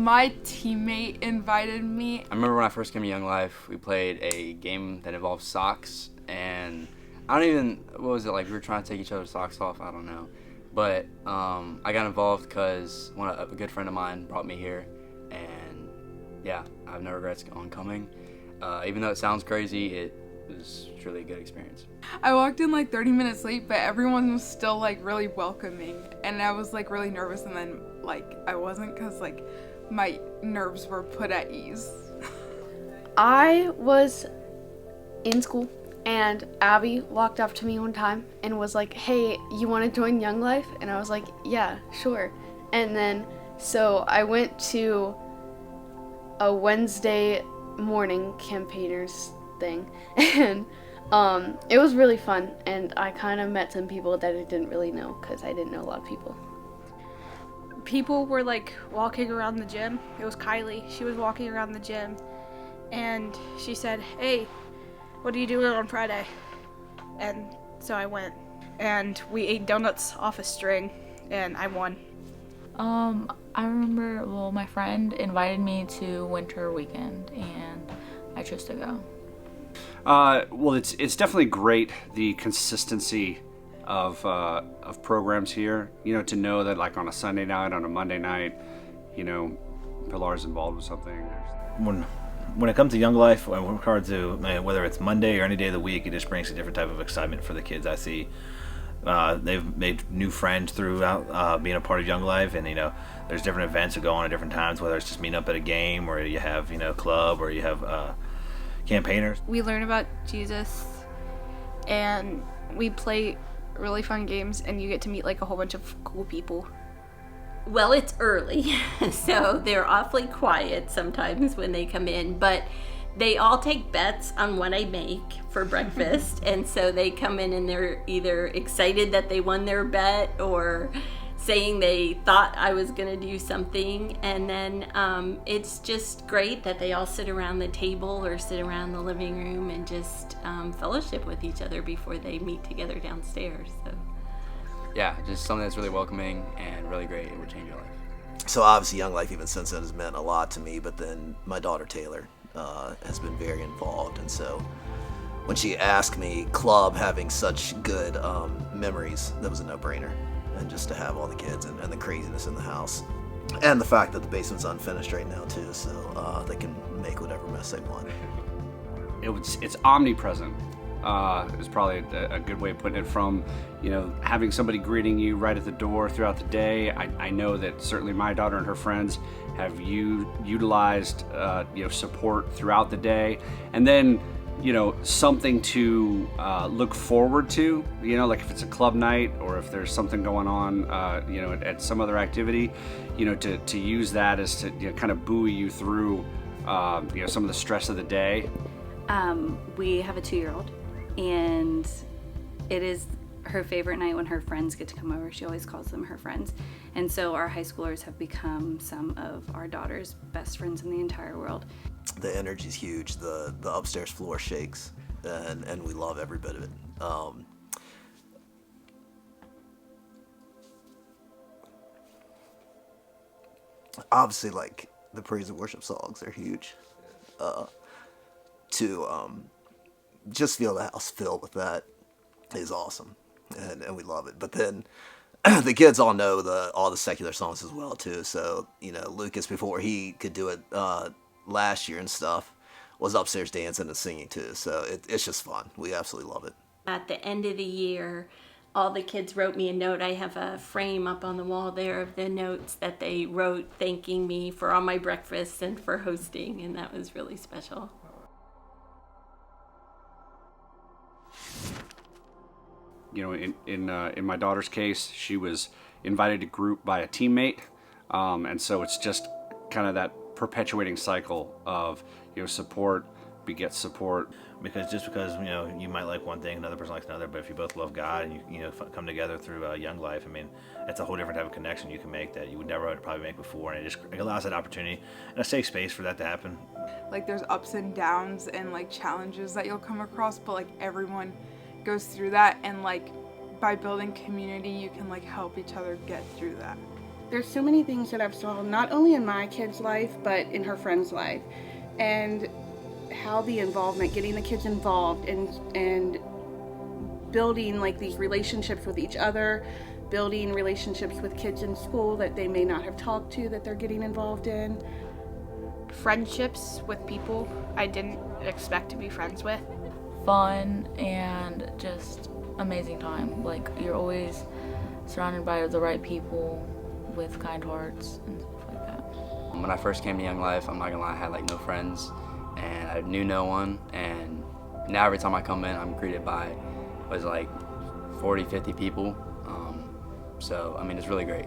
My teammate invited me. I remember when I first came to Young Life, we played a game that involved socks, and what was it, like we were trying to take each other's socks off? I don't know. But I got involved because a good friend of mine brought me here, and yeah, I have no regrets on coming. Even though it sounds crazy, it was truly a good experience. I walked in like 30 minutes late, but everyone was still like really welcoming, and I was like really nervous, and then like I wasn't because like my nerves were put at ease. I was in school and Abby walked up to me one time and was like, "Hey, you want to join Young Life?" And I was like, "Yeah, sure." And then so I went to a Wednesday morning campaigners thing, and it was really fun, and I kind of met some people that I didn't really know because I didn't know a lot of people. People were like walking around the gym. It was Kylie. She was walking around the gym and she said, "Hey, what are you doing on Friday?" And so I went and we ate donuts off a string and I won. I remember, my friend invited me to winter weekend and I chose to go. Well, it's definitely great, the consistency of programs here, to know that like on a Sunday night, on a Monday night, Pilar's involved with something. When it comes to Young Life, when we regards to whether it's Monday or any day of the week, it just brings a different type of excitement for the kids. I see they've made new friends throughout being a part of Young Life, and there's different events that go on at different times, whether it's just meeting up at a game or you have club or you have campaigners. We learn about Jesus and we play really fun games, and you get to meet like a whole bunch of cool people. Well, it's early, so they're awfully quiet sometimes when they come in, but they all take bets on what I make for breakfast, and so they come in and they're either excited that they won their bet or saying they thought I was going to do something, and then it's just great that they all sit around the table or sit around the living room and just fellowship with each other before they meet together downstairs. So Yeah, just something that's really welcoming and really great. It would change your life. So obviously Young Life even since then has meant a lot to me, but then my daughter Taylor has been very involved, and so when she asked me, club having such good memories, that was a no-brainer. And just to have all the kids and the craziness in the house, and the fact that the basement's unfinished right now too, so they can make whatever mess they want. It's omnipresent. Is probably a good way of putting it. From having somebody greeting you right at the door throughout the day. I know that certainly my daughter and her friends have utilized support throughout the day, and then something to look forward to, like if it's a club night or if there's something going on, at some other activity, to use that as to kind of buoy you through, some of the stress of the day. We have a 2-year-old, and it is her favorite night when her friends get to come over. She always calls them her friends. And so our high schoolers have become some of our daughter's best friends in the entire world. The energy's huge. The upstairs floor shakes, and we love every bit of it. Obviously, like the praise and worship songs are huge. To just feel the house filled with that is awesome, and we love it. But then the kids all know all the secular songs as well too. So Lucas, before he could do it last year and stuff, was upstairs dancing and singing too. So it's just fun. We absolutely love it. at the end of the year, all the kids wrote me a note. I have a frame up on the wall there of the notes that they wrote thanking me for all my breakfasts and for hosting, and that was really special. You know, in my daughter's case, she was invited to group by a teammate, and so it's just kind of that perpetuating cycle of, you know, support begets support. Because you might like one thing, another person likes another, but if you both love God and you come together through Young Life, I mean, it's a whole different type of connection you can make that you would never probably make before, and it allows that opportunity and a safe space for that to happen. Like, there's ups and downs and like challenges that you'll come across, but like everyone goes through that, and like by building community you can like help each other get through that. there's so many things that I've saw, not only in my kid's life, but in her friend's life. And how the involvement, getting the kids involved and building like these relationships with each other, building relationships with kids in school that they may not have talked to, that they're getting involved in. Friendships with people I didn't expect to be friends with. Fun and just amazing time. Like, you're always surrounded by the right people with kind hearts and stuff like that. When I first came to Young Life, I'm not gonna lie, I had like no friends and I knew no one, and now every time I come in I'm greeted by like 40, 50 people. So I mean, it's really great.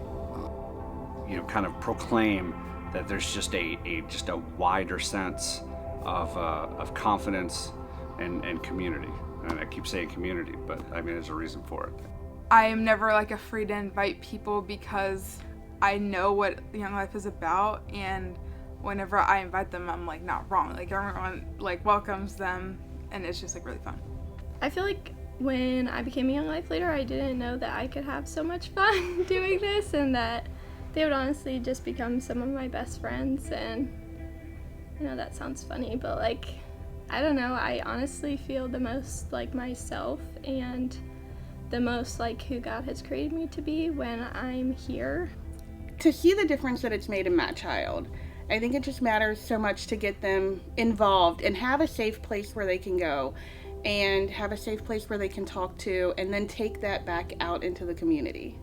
You know, kind of proclaim that there's just a wider sense of confidence and community. And I keep saying community, but I mean, there's a reason for it. I am never like afraid to invite people because I know what Young Life is about, and whenever I invite them, I'm like not wrong. Like, everyone like welcomes them, and it's just like really fun. I feel like when I became a Young Life leader, I didn't know that I could have so much fun doing this, and that they would honestly just become some of my best friends. And I know that sounds funny, but like, I don't know, I honestly feel the most like myself and the most like who God has created me to be when I'm here. To see the difference that it's made in my child, I think it just matters so much to get them involved and have a safe place where they can go and have a safe place where they can talk to, and then take that back out into the community.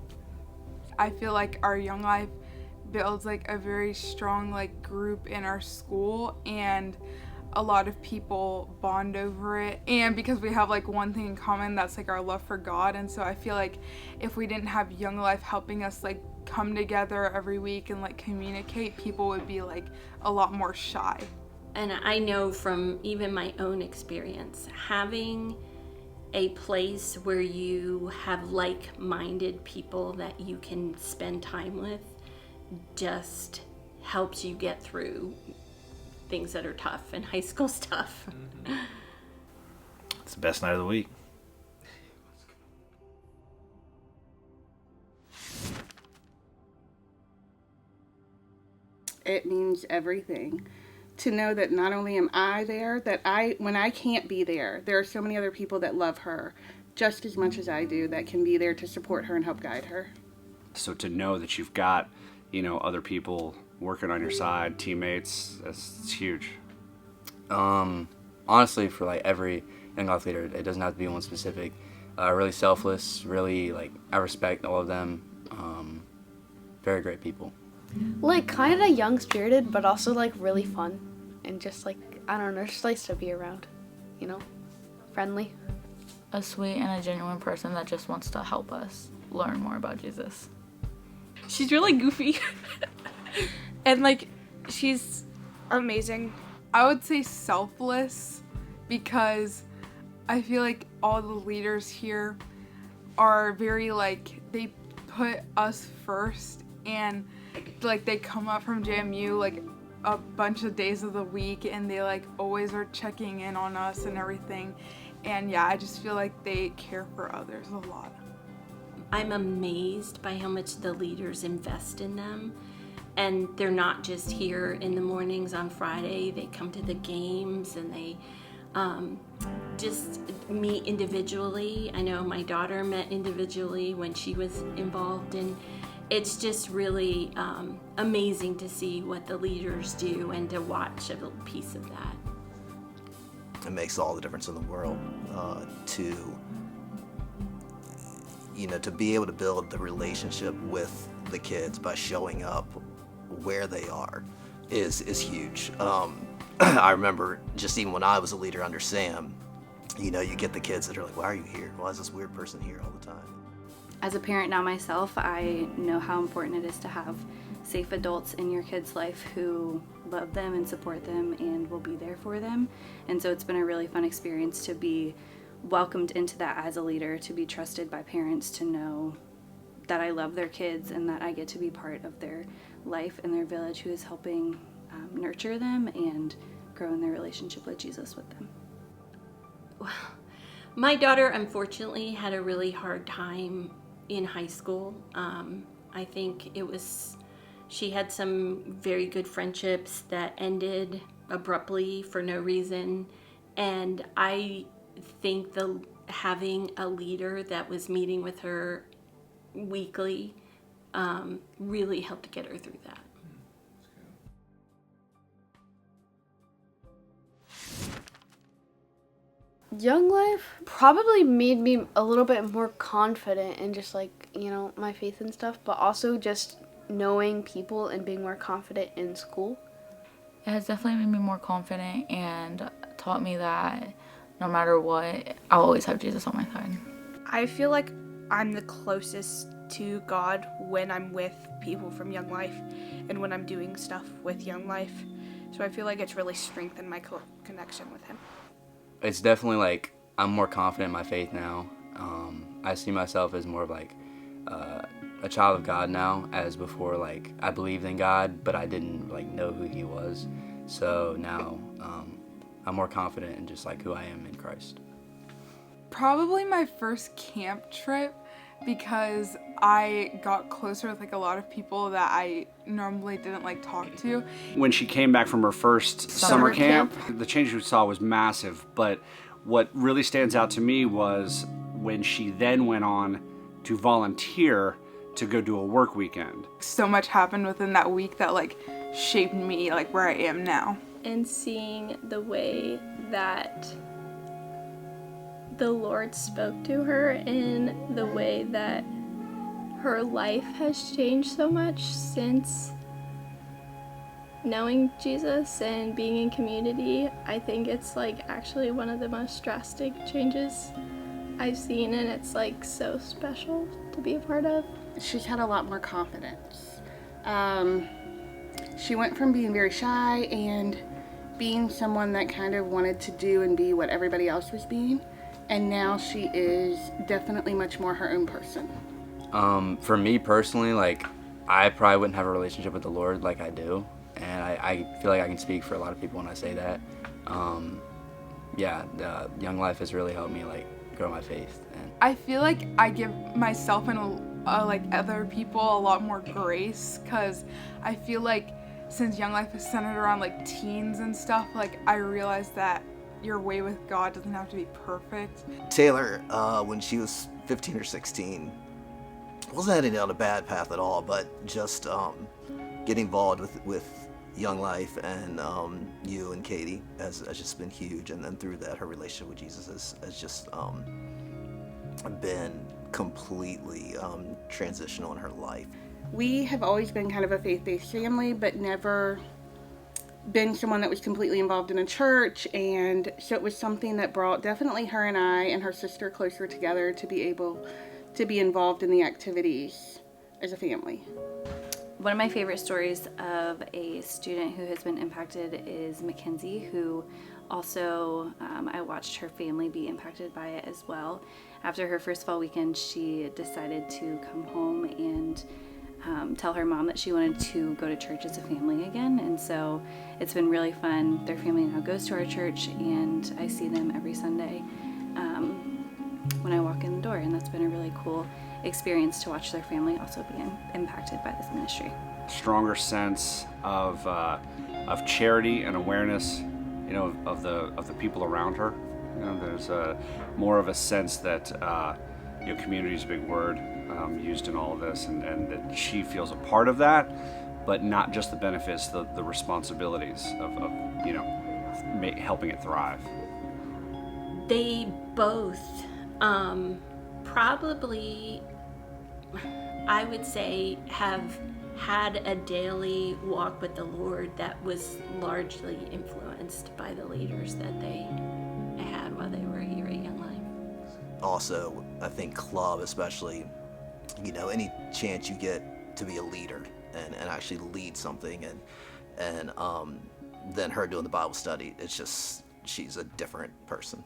I feel like our Young Life builds like a very strong like group in our school, and a lot of people bond over it, and because we have like one thing in common, that's like our love for God. And so I feel like if we didn't have Young Life helping us like come together every week and like communicate, people would be like a lot more shy. And I know from even my own experience, having a place where you have like-minded people that you can spend time with just helps you get through things that are tough, and high school stuff. It's the best night of the week. It means everything to know that not only am I there, that when I can't be there, there are so many other people that love her just as much as I do, that can be there to support her and help guide her. So to know that you've got, you know, other people working on your side, teammates, it's huge. Honestly, for like every Young Life leader, it doesn't have to be one specific. Really selfless, really like, I respect all of them. Very great people. Like, kind of young-spirited, but also like really fun, and just like, I don't know, just nice to be around, you know, friendly. A sweet and a genuine person that just wants to help us learn more about Jesus. She's really goofy. And like, she's amazing. I would say selfless, because I feel like all the leaders here are very like, they put us first, and like they come up from JMU like a bunch of days of the week, and they like always are checking in on us and everything. And yeah, I just feel like they care for others a lot. I'm amazed by how much the leaders invest in them. And they're not just here in the mornings on Friday. They come to the games, and they just meet individually. I know my daughter met individually when she was involved, and it's just really amazing to see what the leaders do and to watch a little piece of that. It makes all the difference in the world to be able to build the relationship with the kids by showing up where they are is huge. I remember just even when I was a leader under Sam, you know, you get the kids that are like, why are you here? Why is this weird person here all the time? As a parent now myself, I know how important it is to have safe adults in your kids' life who love them and support them and will be there for them. And so it's been a really fun experience to be welcomed into that as a leader, to be trusted by parents, to know that I love their kids and that I get to be part of their life and their village who is helping nurture them and grow in their relationship with Jesus with them. Well, my daughter unfortunately had a really hard time in high school. I think she had some very good friendships that ended abruptly for no reason. And I think having a leader that was meeting with her weekly really helped get her through that. Young Life probably made me a little bit more confident in just like, my faith and stuff, but also just knowing people and being more confident in school. It has definitely made me more confident and taught me that no matter what, I'll always have Jesus on my side. I feel like I'm the closest to God when I'm with people from Young Life and when I'm doing stuff with Young Life. So I feel like it's really strengthened my connection with him. It's definitely like I'm more confident in my faith now. I see myself as more of like a child of God now, as before like I believed in God, but I didn't like know who He was. So now I'm more confident in just like who I am in Christ. Probably my first camp trip, because I got closer with like a lot of people that I normally didn't like talk to. When she came back from her first summer camp, the change we saw was massive. But what really stands out to me was when she then went on to volunteer to go do a work weekend. So much happened within that week that like shaped me like where I am now. And seeing the way that the Lord spoke to her and the way that her life has changed so much since knowing Jesus and being in community, I think it's like actually one of the most drastic changes I've seen, and it's like so special to be a part of. She's had a lot more confidence. She went from being very shy and being someone that kind of wanted to do and be what everybody else was being, and now she is definitely much more her own person. For me personally, like I probably wouldn't have a relationship with the Lord like I do, and I feel like I can speak for a lot of people when I say that. The Young Life has really helped me like grow my faith. And I feel like I give myself and like other people a lot more grace, because I feel like since Young Life is centered around like teens and stuff, like I realized that your way with God doesn't have to be perfect. Taylor, when she was 15 or 16, wasn't heading down a bad path at all, but just getting involved with Young Life and you and Katie has just been huge. And then through that, her relationship with Jesus has just been completely transitional in her life. We have always been kind of a faith-based family, but never been someone that was completely involved in a church, and so it was something that brought definitely her and I and her sister closer together to be able to be involved in the activities as a family. One of my favorite stories of a student who has been impacted is Mackenzie, who also, I watched her family be impacted by it as well. After her first fall weekend, she decided to come home and tell her mom that she wanted to go to church as a family again, and so it's been really fun. Their family now goes to our church, and I see them every Sunday when I walk in the door, and that's been a really cool experience to watch their family also be impacted by this ministry. Stronger sense of charity and awareness, of the people around her. There's more of a sense that community is a big word used in all of this, and that she feels a part of that, but not just the benefits, the responsibilities of helping it thrive. They both probably, I would say, have had a daily walk with the Lord that was largely influenced by the leaders that they had while they were here at Young Life. Also, I think club especially, any chance you get to be a leader and actually lead something, and then her doing the Bible study, it's just, she's a different person.